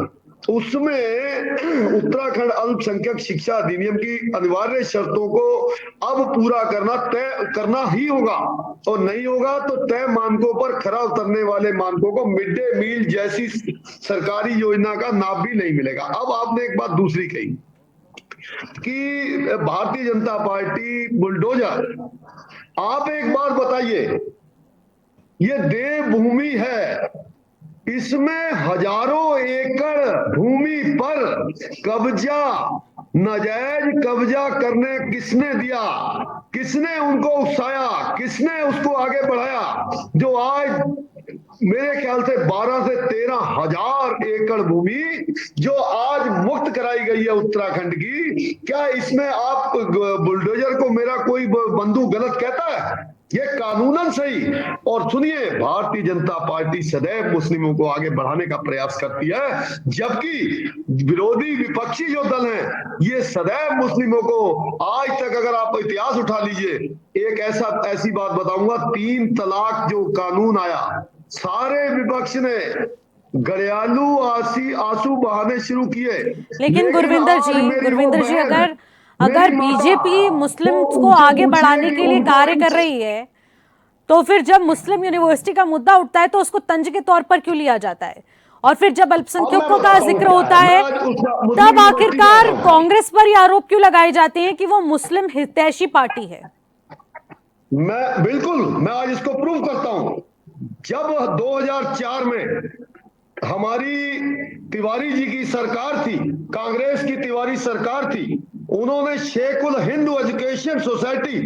उसमें उत्तराखंड अल्पसंख्यक शिक्षा अधिनियम की अनिवार्य शर्तों को अब पूरा करना ही होगा, और नहीं होगा तो तय मानकों पर खरा उतरने वाले मानकों को मिड डे मील जैसी सरकारी योजना का नाम भी नहीं मिलेगा। अब आपने एक बात दूसरी कही कि भारतीय जनता पार्टी बुलडोजर। आप एक बात बताइए, ये देवभूमि है, इसमें हजारों एकड़ भूमि पर कब्जा, नाजायज कब्जा करने किसने दिया, किसने उनको उकसाया, किसने उसको आगे बढ़ाया, जो आज मेरे ख्याल से 12 से 13 हजार एकड़ भूमि जो आज मुक्त कराई गई है उत्तराखंड की। क्या इसमें आप बुलडोजर को मेरा कोई बंधु गलत कहता है? ये कानूनन सही। और सुनिए, भारतीय जनता पार्टी सदैव मुस्लिमों को आगे बढ़ाने का प्रयास करती है, जबकि विरोधी विपक्षी जो दल हैं ये सदैव मुस्लिमों को, आज तक अगर आप इतिहास उठा लीजिए, एक ऐसी बात बताऊंगा, 3 तलाक जो कानून आया, सारे विपक्ष ने घड़ियालू आंसू बहाने शुरू किए। लेकिन गुरविंदर जी अगर बीजेपी मुस्लिम को आगे बढ़ाने के लिए कार्य कर रही है, तो फिर जब मुस्लिम यूनिवर्सिटी का मुद्दा उठता है तो उसको तंज के तौर पर क्यों लिया जाता है? और फिर जब अल्पसंख्यकों का जिक्र होता है तब आखिरकार कांग्रेस पर ये आरोप क्यों लगाए जाते हैं कि वो मुस्लिम हितैषी पार्टी है? मैं आज इसको प्रूव करता हूं। जब 2004 में हमारी तिवारी जी की सरकार थी, कांग्रेस की तिवारी सरकार थी, उन्होंने शेख उल हिंद एजुकेशन सोसाइटी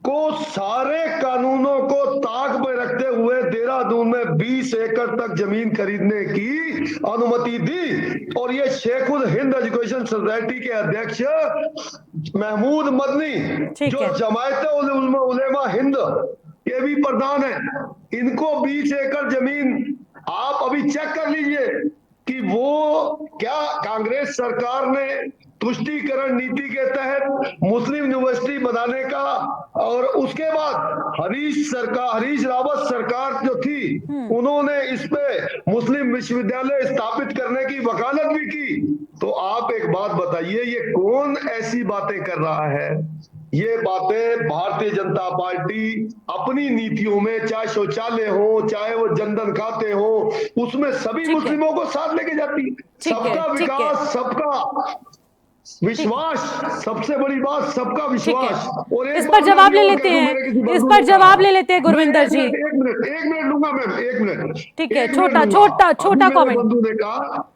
को सारे कानूनों को ताक में रखते हुए देहरादून में 20 एकड़ तक जमीन खरीदने की अनुमति दी। और ये शेख उल हिंद एजुकेशन सोसाइटी के अध्यक्ष महमूद मदनी, जो जमायत उलेमा हिंद के भी प्रधान है, इनको 20 एकड़ जमीन, आप अभी चेक कर लीजिए कि वो क्या कांग्रेस सरकार ने तुष्टीकरण नीति के तहत मुस्लिम यूनिवर्सिटी बनाने का, और उसके बाद हरीश रावत सरकार जो थी, उन्होंने इस पे मुस्लिम विश्वविद्यालय स्थापित करने की वकालत भी की। तो आप एक बात बताइए, ये कौन ऐसी बातें कर रहा है? ये बातें भारतीय जनता पार्टी अपनी नीतियों में, चाहे शौचालय हो, चाहे वो जनधन खाते हो, उसमें सभी मुस्लिमों को साथ लेके जाती है। सबका विकास, सबका विश्वास, सबसे बड़ी बात सबका विश्वास। और इस पर जवाब ले लेते हैं, गुरविंदर जी। एक मिनट लूंगा मैम, 1 मिनट। ठीक है, छोटा कमेंट। बंधु ने कहा,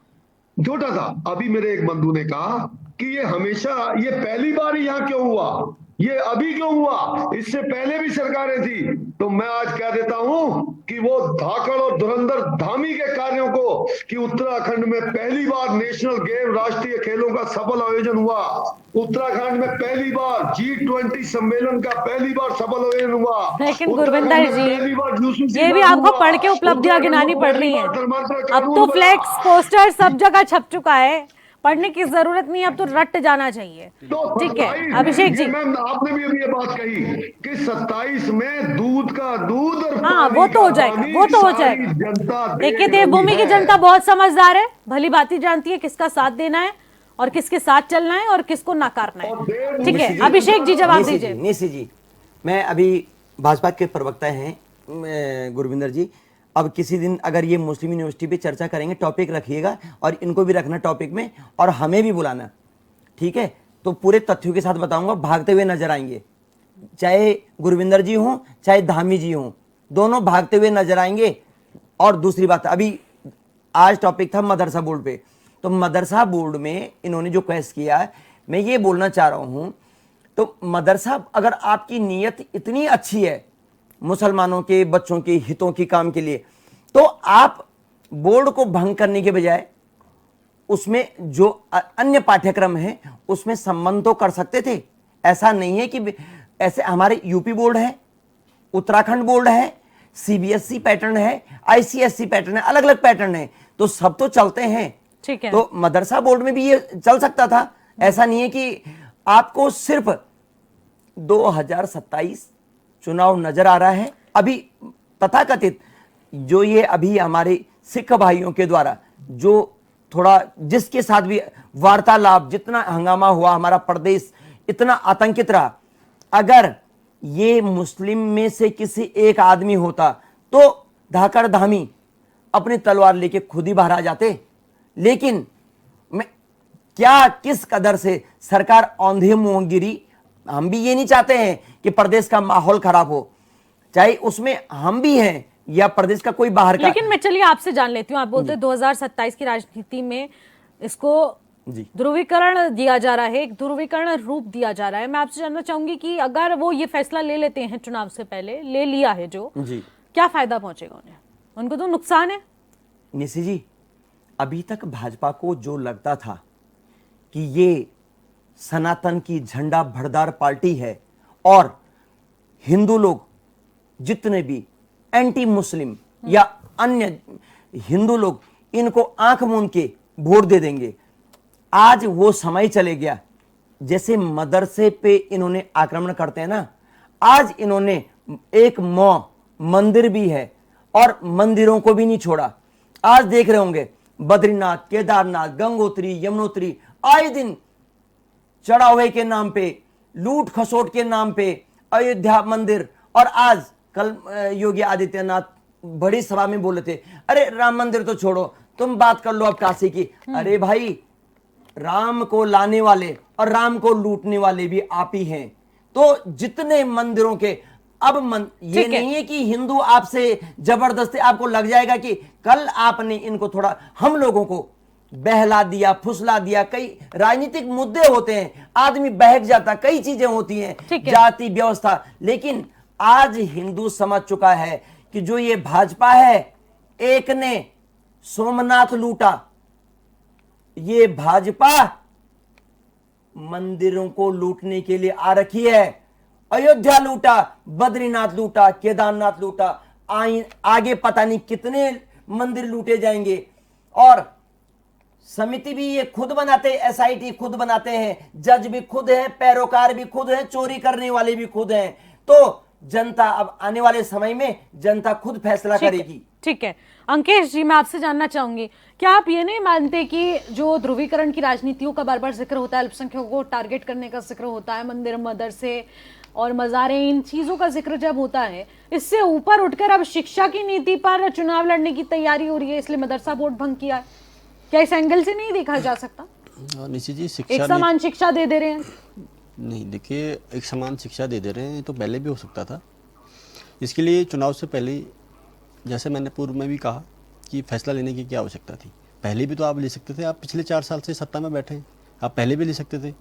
छोटा था, अभी मेरे एक बंधु ने कहा कि ये हमेशा, ये पहली बार यहाँ क्यों हुआ, ये अभी क्यों हुआ, इससे पहले भी सरकारें थी। तो मैं आज कह देता हूं कि वो धाकड़ और धुरंधर धामी के कार्यों को, कि उत्तराखंड में पहली बार नेशनल गेम, राष्ट्रीय खेलों का सफल आयोजन हुआ, उत्तराखंड में पहली बार G20 सम्मेलन का पहली बार सफल आयोजन हुआ। लेकिन गुरविंदर जी, ये भी आपको पढ़ के उपलब्धियां गिनानी पड़ रही हैं। अब तो फ्लेक्स पोस्टर सब जगह छप चुका है, पढ़ने की जरूरत नहीं, अब तो रट जाना चाहिए। ठीक है अभिषेक जी, मैम आपने भी अभी ये बात कही कि 27 में दूध का दूध और हाँ वो तो हो जाएगा, जनता देखिए देवभूमि की जनता बहुत समझदार है, भली भांति जानती है किसका साथ देना है और किसके साथ चलना है और किसको नकारना है। ठीक है अभिषेक जी, जवाब दीजिए। निशी जी, मैं अभी भाजपा के प्रवक्ता हैं गुरविंदर जी, अब किसी दिन अगर ये मुस्लिम यूनिवर्सिटी पे चर्चा करेंगे, टॉपिक रखिएगा और इनको भी रखना टॉपिक में, और हमें भी बुलाना, ठीक है? तो पूरे तथ्यों के साथ बताऊंगा, भागते हुए नजर आएंगे, चाहे गुरविंदर जी हों चाहे धामी जी हों, दोनों भागते हुए नजर आएंगे। और दूसरी बात, अभी आज टॉपिक था मदरसा बोर्ड पे, तो मदरसा बोर्ड में इन्होंने जो क्वेश्चन किया है, मैं ये बोलना चाह रहा हूं, तो मदरसा, अगर आपकी नीयत इतनी अच्छी है मुसलमानों के बच्चों के हितों की काम के लिए, तो आप बोर्ड को भंग करने के बजाय उसमें जो अन्य पाठ्यक्रम है उसमें संबंध तो कर सकते थे। ऐसा नहीं है कि ऐसे हमारे यूपी बोर्ड है, उत्तराखंड बोर्ड है, सीबीएसई पैटर्न है, आईसीएसई पैटर्न है, अलग अलग पैटर्न है, तो सब तो चलते हैं। ठीक है, तो मदरसा बोर्ड में भी ये चल सकता था। ऐसा नहीं है कि आपको सिर्फ 2027 चुनाव नजर आ रहा है। अभी तथाकथित जो ये अभी हमारे सिख भाइयों के द्वारा जो थोड़ा जिसके साथ भी वार्तालाप, जितना हंगामा हुआ, हमारा प्रदेश इतना आतंकित रहा, अगर ये मुस्लिम में से किसी एक आदमी होता तो धाकड़ धामी अपनी तलवार लेके खुद ही बाहर आ जाते। लेकिन मैं क्या किस कदर से सरकार औंधे मुंह गिरी। हम भी ये नहीं चाहते हैं कि प्रदेश का माहौल खराब हो, चाहे उसमें हम भी हैं या प्रदेश का कोई बाहर का। लेकिन मैं चलिए आपसे जान लेती हूँ, आप बोलते हैं 2027 की राजनीति में इसको जी ध्रुवीकरण दिया जा रहा है, एक ध्रुवीकरण रूप दिया जा रहा है। मैं आपसे जानना चाहूंगी कि अगर वो ये फैसला ले लेते हैं, चुनाव से पहले ले लिया है जो, जी क्या फायदा पहुंचेगा उन्हें? उनको तो नुकसान है। निशी जी, अभी तक भाजपा को जो लगता था कि ये सनातन की झंडा भरदार पार्टी है और हिंदू लोग जितने भी एंटी मुस्लिम या अन्य हिंदू लोग इनको आंख मूंद के वोट दे देंगे, आज वो समय चले गया। जैसे मदरसे पे इन्होंने आक्रमण करते हैं ना, आज इन्होंने एक मंदिर भी है और मंदिरों को भी नहीं छोड़ा। आज देख रहे होंगे बद्रीनाथ, केदारनाथ, गंगोत्री, यमुनोत्री आए दिन चढ़ावे के नाम पे, लूट खसोट के नाम पे अयोध्या मंदिर। और आज कल योगी आदित्यनाथ बड़ी सभा में बोले थे, अरे राम मंदिर तो छोड़ो, तुम बात कर लो अब काशी की। अरे भाई, राम को लाने वाले और राम को लूटने वाले भी आप ही हैं। तो जितने मंदिरों के अब ये नहीं है कि हिंदू आपसे जबरदस्ती आपको लग जाएगा कि कल आपने इनको थोड़ा हम लोगों को बहला दिया, फुसला दिया। कई राजनीतिक मुद्दे होते हैं, आदमी बहक जाता, कई चीजें होती हैं, जाति व्यवस्था। लेकिन आज हिंदू समझ चुका है कि जो ये भाजपा है, एक ने सोमनाथ लूटा, ये भाजपा मंदिरों को लूटने के लिए आ रखी है। अयोध्या लूटा, बद्रीनाथ लूटा, केदारनाथ लूटा, आगे पता नहीं कितने मंदिर लूटे जाएंगे। और समिति भी ये खुद बनाते, एसआईटी खुद बनाते हैं, जज भी खुद है, पैरोकार भी खुद है, चोरी करने वाले भी खुद हैं। तो जनता अब आने वाले समय में जनता खुद फैसला करेगी। ठीक है अंकेश जी, मैं आपसे जानना चाहूंगी, क्या आप ये नहीं मानते कि जो ध्रुवीकरण की राजनीतियों का बार बार जिक्र होता है, अल्पसंख्यकों को टारगेट करने का जिक्र होता है, मंदिर मदरसे और मज़ारें, इन चीजों का जिक्र जब होता है, इससे ऊपर उठकर अब शिक्षा की नीति पर चुनाव लड़ने की तैयारी हो रही है, इसलिए मदरसा बोर्ड भंग किया है? क्या इस एंगल से नहीं देखा जा सकता? निश्चित जी, शिक्षा एक समान शिक्षा दे रहे हैं। नहीं, देखिए, एक समान शिक्षा दे रहे हैं तो पहले भी हो सकता था। इसके लिए चुनाव से पहले, जैसे मैंने पूर्व में भी कहा, कि फैसला लेने की क्या आवश्यकता थी। पहले भी तो आप ले सकते थे, आप पिछले 4 साल से सत्ता में बैठे हैं, आप पहले भी ले सकते थे।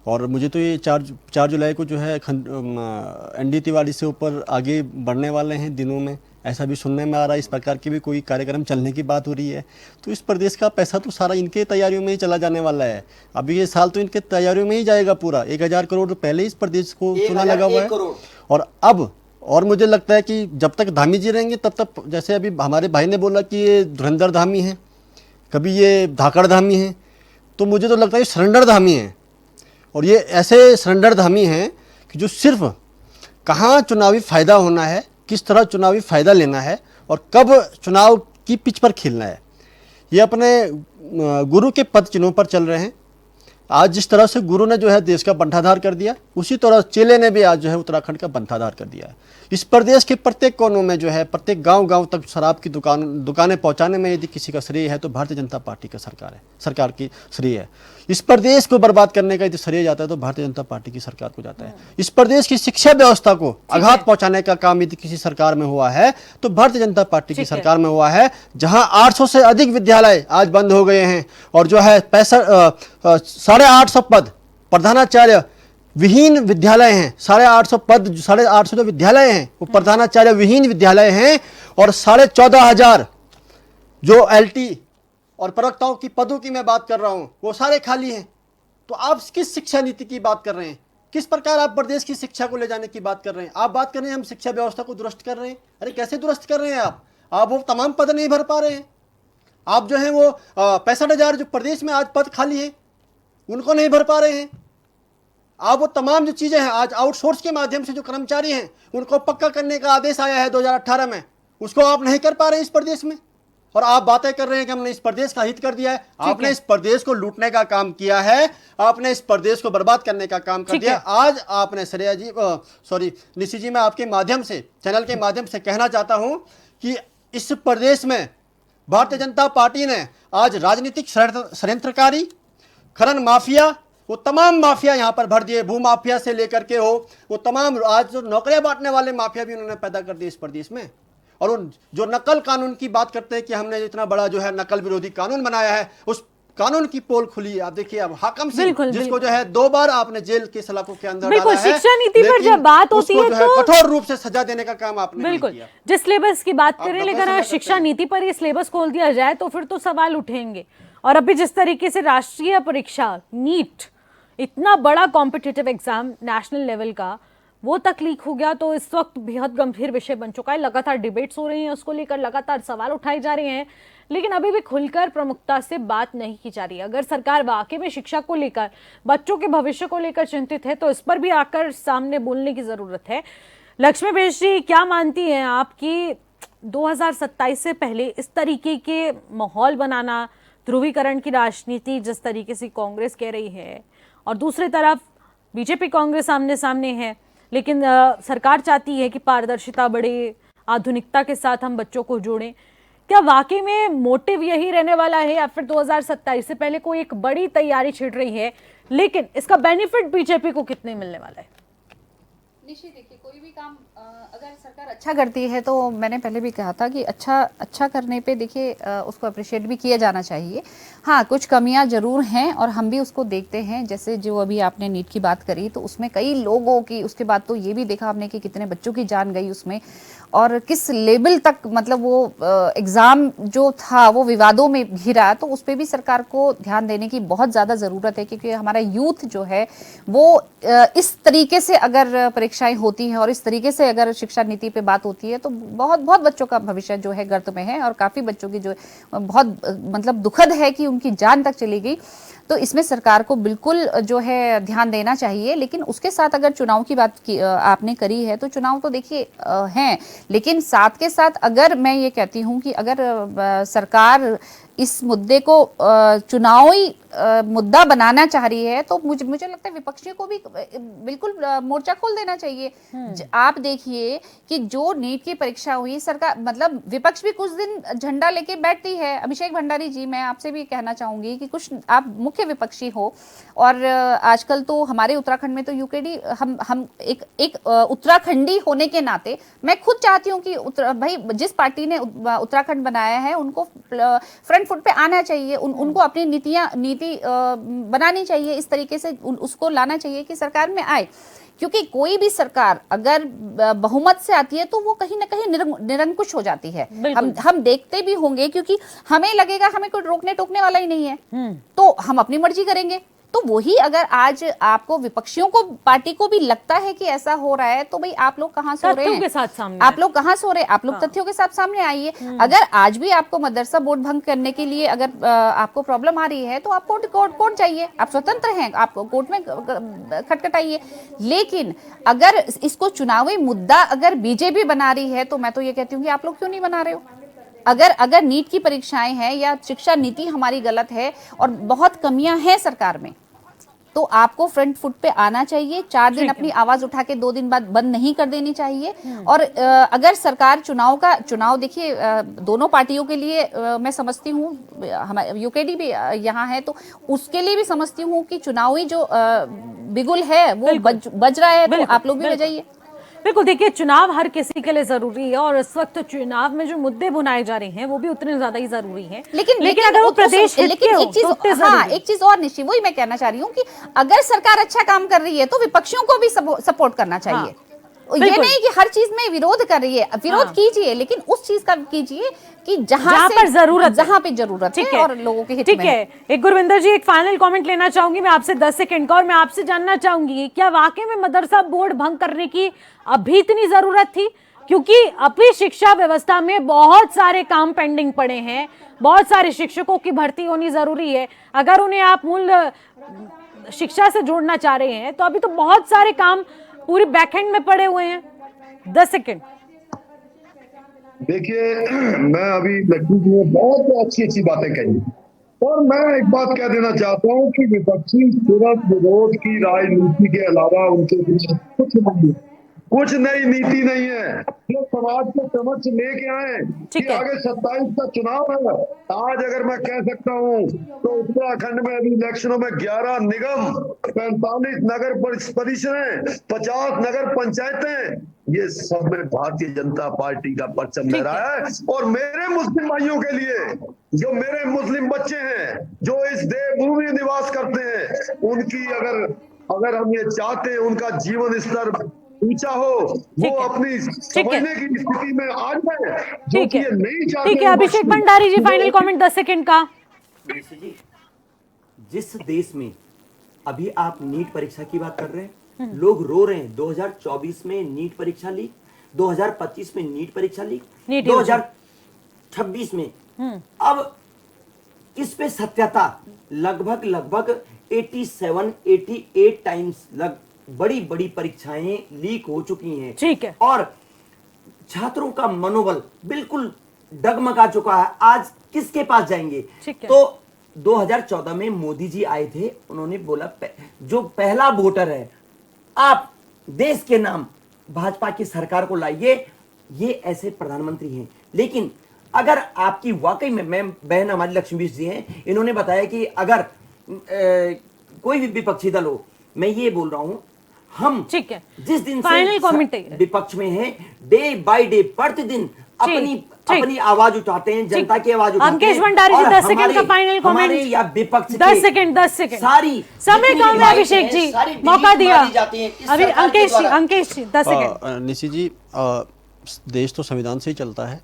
और मुझे तो ये 4 जुलाई को जो है एनडी तिवारी से ऊपर आगे बढ़ने वाले हैं दिनों में, ऐसा भी सुनने में आ रहा है। इस प्रकार की भी कोई कार्यक्रम चलने की बात हो रही है। तो इस प्रदेश का पैसा तो सारा इनके तैयारियों में ही चला जाने वाला है। अभी ये साल तो इनके तैयारियों में ही जाएगा पूरा। 1000 करोड़ तो पहले इस प्रदेश को चुना लगा हुआ है। और अब और मुझे लगता है कि जब तक धामी जी रहेंगे तब तक, जैसे अभी हमारे भाई ने बोला कि ये धुरंधर धामी है, कभी ये धाकड़ धामी है, तो मुझे तो लगता है ये सरेंडर धामी है। और ये ऐसे सरेंडर धामी हैं कि जो सिर्फ कहाँ चुनावी फ़ायदा होना है, किस तरह चुनावी फ़ायदा लेना है और कब चुनाव की पिच पर खेलना है, ये अपने गुरु के पद चिन्हों पर चल रहे हैं। आज जिस तरह से गुरु ने जो है देश का बंटाधार कर दिया, उसी तरह चेले ने भी आज जो है उत्तराखंड का बंटाधार कर दिया है। इस प्रदेश के प्रत्येक कोनों में जो है, प्रत्येक गांव-गांव तक शराब की दुकानें पहुंचाने में यदि किसी का श्रेय है तो भारतीय जनता पार्टी का सरकार की श्रेय है। इस प्रदेश को बर्बाद करने का यदि श्रेय जाता है तो भारतीय जनता पार्टी की सरकार को जाता है। इस प्रदेश की शिक्षा व्यवस्था को आघात पहुंचाने का काम यदि किसी सरकार में हुआ है तो भारतीय जनता पार्टी की सरकार में हुआ है, जहां 800 से अधिक विद्यालय आज बंद हो गए हैं और जो है 850 पद प्रधानाचार्य विहीन विद्यालय हैं। 850 पद, 850 जो विद्यालय हैं वो प्रधानाचार्य विहीन विद्यालय हैं। और 14,500 जो एलटी और प्रवक्ताओं की पदों की मैं बात कर रहा हूं, वो सारे खाली हैं। तो आप किस शिक्षा नीति की बात कर रहे हैं? किस प्रकार आप प्रदेश की शिक्षा को ले जाने की बात कर रहे हैं? आप बात कर रहे हैं हम शिक्षा व्यवस्था को दुरुस्त कर रहे हैं। अरे कैसे दुरुस्त कर रहे हैं आप वो तमाम पद नहीं भर पा रहे हैं। आप जो है वो 65,000 जो प्रदेश में आज पद खाली है उनको नहीं भर पा रहे हैं। आप वो तमाम जो चीज़ें हैं, आज आउटसोर्स के माध्यम से जो कर्मचारी हैं उनको पक्का करने का आदेश आया है 2018 में, उसको आप नहीं कर पा रहे हैं इस प्रदेश में। और आप बातें कर रहे हैं कि हमने इस प्रदेश का हित कर दिया है। आपने इस प्रदेश को लूटने का काम किया है, आपने इस प्रदेश को बर्बाद करने का काम कर दिया। आज आपने श्रेया जी, सॉरी निशी जी, मैं आपके माध्यम से, चैनल के माध्यम से कहना चाहता हूं कि इस प्रदेश में भारतीय जनता पार्टी ने आज राजनीतिक षड्यंत्रकारी, खनन माफिया, वो तमाम माफिया यहाँ पर भर दिए, भू माफिया से लेकर के हो वो तमाम, आज जो नौकरियां बांटने वाले माफिया भी उन्होंने पैदा कर दिए इस प्रदेश में। और उन जो नकल कानून की बात करते हैं कि हमने इतना बड़ा जो है नकल विरोधी कानून बनाया है, उस कानून की पोल खुली। आप देखिए अब हाकम सिंह, जिसको जो है 2 बार आपने जेल के सलाखों के अंदर डाला है, शिक्षा नीति पर जब बात होती है तो कठोर रूप से सजा देने का काम आपने नहीं किया। जिस सिलेबस की बात करें, लेकिन अगर शिक्षा नीति पर ये सिलेबस खोल दिया जाए तो फिर तो सवाल उठेंगे। और अभी जिस तरीके से राष्ट्रीय परीक्षा नीट, इतना बड़ा कॉम्पिटिटिव एग्जाम नेशनल लेवल का, वो तक लीक हो गया तो इस वक्त बेहद गंभीर विषय बन चुका है। लगातार डिबेट्स हो रही हैं उसको लेकर, लगातार सवाल उठाए जा रहे हैं, लेकिन अभी भी खुलकर प्रमुखता से बात नहीं की जा रही है। अगर सरकार वाकई में शिक्षा को लेकर, बच्चों के भविष्य को लेकर चिंतित है तो इस पर भी आकर सामने बोलने की जरूरत है। लक्ष्मी बेश जी, क्या मानती हैं आप कि 2027 से पहले इस तरीके के माहौल बनाना, ध्रुवीकरण की राजनीति जिस तरीके से कांग्रेस कह रही है और दूसरी तरफ बीजेपी कांग्रेस आमने सामने है, लेकिन सरकार चाहती है कि पारदर्शिता बढ़े, आधुनिकता के साथ हम बच्चों को जोड़ें, क्या वाकई में मोटिव यही रहने वाला है या फिर 2027 से पहले कोई एक बड़ी तैयारी छिड़ रही है, लेकिन इसका बेनिफिट बीजेपी को कितने मिलने वाला है? निश्चित, देखिए कोई भी काम अगर सरकार अच्छा करती है तो मैंने पहले भी कहा था कि अच्छा करने पे देखिए उसको अप्रिशिएट भी किया जाना चाहिए। हाँ, कुछ कमियां जरूर हैं और हम भी उसको देखते हैं। जैसे जो अभी आपने नीट की बात करी तो उसमें कई लोगों की, उसके बाद तो ये भी देखा हमने कि कितने बच्चों की जान गई उसमें, और किस लेवल तक मतलब वो एग्ज़ाम जो था वो विवादों में घिरा। तो उस पर भी सरकार को ध्यान देने की बहुत ज़्यादा ज़रूरत है, क्योंकि हमारा यूथ जो है वो इस तरीके से अगर परीक्षाएं होती हैं और इस तरीके से अगर शिक्षा नीति पे बात होती है तो बहुत बहुत बच्चों का भविष्य जो है गर्त में है, और काफ़ी बच्चों की जो बहुत मतलब दुखद है कि उनकी जान तक चली गई। तो इसमें सरकार को बिल्कुल जो है ध्यान देना चाहिए। लेकिन उसके साथ अगर चुनाव की बात की आपने करी है तो चुनाव तो देखिए हैं, लेकिन साथ के साथ अगर मैं ये कहती हूँ कि अगर सरकार इस मुद्दे को चुनावी मुद्दा बनाना चाह रही है तो मुझे लगता है विपक्षियों को भी बिल्कुल मोर्चा खोल देना चाहिए। आप देखिए कि जो नीट की परीक्षा हुई, सरकार मतलब विपक्ष भी कुछ दिन झंडा लेके बैठती है। अभिषेक भंडारी जी, मैं आपसे भी कहना चाहूंगी कि कुछ आप मुख्य विपक्षी हो, और आजकल तो हमारे उत्तराखंड में तो यूकेडी, हम एक उत्तराखंडी होने के नाते मैं खुद चाहती हूँ कि भाई जिस पार्टी ने उत्तराखंड बनाया है उनको फ्रंट फुट पे आना चाहिए, उनको अपनी नीति बनानी चाहिए, इस तरीके से उसको लाना चाहिए कि सरकार में आए। क्योंकि कोई भी सरकार अगर बहुमत से आती है तो वो कहीं ना कहीं निरंकुश हो जाती है। हम देखते भी होंगे, क्योंकि हमें लगेगा हमें कोई रोकने टोकने वाला ही नहीं है, तो हम अपनी मर्जी करेंगे। तो वही अगर आज आपको विपक्षियों को, पार्टी को भी लगता है कि ऐसा हो रहा है, तो भाई आप लोग कहाँ सो रहे हैं? आप लोग कहाँ सो रहे हैं? आप लोग तथ्यों के साथ सामने आइए। अगर आज भी आपको मदरसा बोर्ड भंग करने के लिए अगर आपको प्रॉब्लम आ रही है तो आप कोर्ट जाइए, आप स्वतंत्र हैं, आप कोर्ट में खटखटाइए। लेकिन अगर इसको चुनावी मुद्दा अगर बीजेपी बना रही है तो मैं तो ये कहती हूँ कि आप लोग क्यों नहीं बना रहे हो? अगर नीट की परीक्षाएं हैं या शिक्षा नीति हमारी गलत है और बहुत कमियां हैं सरकार में, तो आपको फ्रंट फुट पे आना चाहिए। 4 दिन अपनी आवाज उठा के 2 दिन बाद बंद नहीं कर देनी चाहिए। और अगर सरकार चुनाव देखिए दोनों पार्टियों के लिए मैं समझती हूँ, हमारे यूकेडी भी यहाँ है तो उसके लिए भी समझती हूँ कि चुनावी जो बिगुल है वो बज रहा है, तो आप लोग भी बजाइए। बिल्कुल, देखिए चुनाव हर किसी के लिए जरूरी है और इस वक्त चुनाव में जो मुद्दे बुनाए जा रहे हैं वो भी उतने ज्यादा ही जरूरी हैं। लेकिन अगर वो प्रदेश हित के हो तो एक चीज और निश्चित वही मैं कहना चाह रही हूँ कि अगर सरकार अच्छा काम कर रही है तो विपक्षियों को भी सपोर्ट करना चाहिए। ये नहीं कि हर चीज में विरोध कर रही है, विरोध कीजिए, लेकिन उस चीज का कीजिए कि जहां पे जरूरत है और लोगों के हित में। ठीक है, एक गुरविंदर जी, एक फाइनल कमेंट लेना चाहूंगी मैं आपसे 10 सेकंड का, और मैं आपसे जानना चाहूंगी क्या वाकई में मदरसा बोर्ड भंग करने की अभी इतनी जरूरत थी? क्योंकि अभी शिक्षा व्यवस्था में बहुत सारे काम पेंडिंग पड़े हैं, बहुत सारे शिक्षकों की भर्ती होनी जरूरी है। अगर उन्हें आप मूल शिक्षा से जोड़ना चाह रहे हैं तो अभी तो बहुत सारे काम पूरी बैकएंड में पड़े हुए हैं। 10 सेकंड। देखिए, मैं अभी लक्ष्मी जी ने बहुत अच्छी अच्छी बातें कही, और मैं एक बात कह देना चाहता हूँ कि विपक्षी सिर्फ विरोध की राजनीति के अलावा उनके पीछे कुछ नई नीति नहीं है जो समाज के समक्ष लेके आए कि ठीक है। आगे 27 का चुनाव है। आज अगर मैं कह सकता हूँ तो उत्तराखंड में अभी इलेक्शनों में 11 निगम, 45 नगर परिषदें, 50 नगर पंचायतें, ये सब में भारतीय जनता पार्टी का परचम ठीक लहरा है। और मेरे मुस्लिम भाइयों के लिए, जो मेरे मुस्लिम बच्चे हैं, जो इस देवभूमि में निवास करते हैं, उनकी अगर हम ये चाहते हैं उनका जीवन स्तर ऊंचा हो, वो ठीक है। अपनी ठीक है। समझने की स्थिति में आ जाए, जो ठीक कि है। ये नहीं चाहते। ठीक है, अभिषेक भंडारी जी, फाइनल कमेंट 10 सेकंड का। निशि जी, जिस देश में अभी आप नीट परीक्षा की बात कर रहे हैं, लोग रो रहे हैं 2024 में नीट परीक्षा लीक, 2025 में नीट परीक्षा लीक, नीट 2026 में अब इस पे सत्यता लगभग 88 टाइम्स बड़ी बड़ी परीक्षाएं लीक हो चुकी हैं। ठीक है। और छात्रों का मनोबल बिल्कुल डगमगा चुका है। आज किसके पास जाएंगे? ठीक है। तो 2014 में मोदी जी आए थे, उन्होंने बोला जो पहला वोटर है, आप देश के नाम भाजपा की सरकार को लाइए, ये ऐसे प्रधानमंत्री हैं। लेकिन अगर आपकी वाकई में, मैं बहन हमारी लक्ष्मी जी हैं, इन्होंने बताया कि अगर कोई भी विपक्षी दल हो, मैं ये बोल रहा हूं, हम ठीक है, जिस दिन फाइनल से कमेंट विपक्ष में हैं, डे बाय डे प्रतिदिन अपनी आवाज उठाते हैं, जनता की आवाज उठाते हैं। अंकेश भंडारी जी, 10 सेकंड का फाइनल हमारे कमेंट। या विपक्ष 10 सेकंड, 10 सेकंड सारी समय कम है। अभिषेक जी, मौका दिया। अभी अंकेश जी, 10 सेकंड। निशि जी, देश तो संविधान से ही चलता है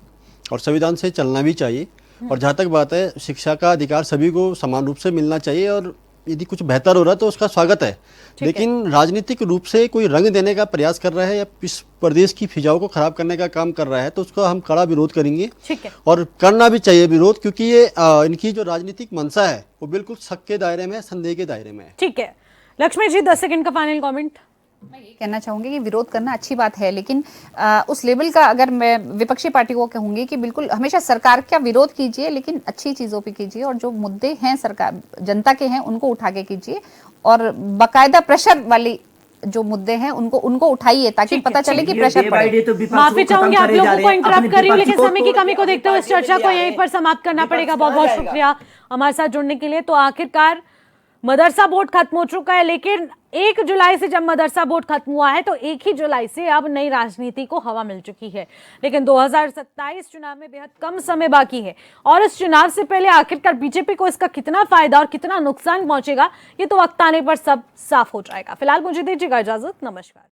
और संविधान से चलना भी चाहिए। और जहाँ तक बात है, शिक्षा का अधिकार सभी को समान रूप से मिलना चाहिए, और यदि कुछ बेहतर हो रहा है तो उसका स्वागत है। लेकिन राजनीतिक रूप से कोई रंग देने का प्रयास कर रहा है या इस प्रदेश की फिजाओं को खराब करने का काम कर रहा है, तो उसका हम कड़ा विरोध करेंगे। ठीक है। और करना भी चाहिए विरोध, क्योंकि ये इनकी जो राजनीतिक मंशा है वो बिल्कुल शक के दायरे में, संदेह के दायरे में है। ठीक है, लक्ष्मी जी, 10 सेकंड का फाइनल कमेंट। मैं ये कहना चाहूंगी कि विरोध करना अच्छी बात है, लेकिन उस लेवल का अगर मैं विपक्षी पार्टी को कहूंगी कि बिल्कुल हमेशा सरकार का विरोध कीजिए, लेकिन अच्छी चीजों पे कीजिए, और जो मुद्दे हैं सरकार जनता के हैं उनको उठा के कीजिए, और बाकायदा प्रेशर वाली जो मुद्दे हैं उनको उठाइए, ताकि पता चले कि प्रेशर पड़े। माफी चाहूंगी आप लोगों को इंटरप्ट कर रही हूँ, लेकिन समय की कमी को देखते हुए इस चर्चा को यहीं पर समाप्त करना पड़ेगा। बहुत बहुत शुक्रिया हमारे साथ जुड़ने के लिए। तो आखिरकार मदरसा बोर्ड खत्म हो चुका है, लेकिन 1 जुलाई से जब मदरसा बोर्ड खत्म हुआ है तो 1 ही जुलाई से अब नई राजनीति को हवा मिल चुकी है। लेकिन 2027 चुनाव में बेहद कम समय बाकी है, और इस चुनाव से पहले आखिरकार बीजेपी को इसका कितना फायदा और कितना नुकसान पहुंचेगा, ये तो वक्त आने पर सब साफ हो जाएगा। फिलहाल मुझे दीजिएगा इजाजत, नमस्कार।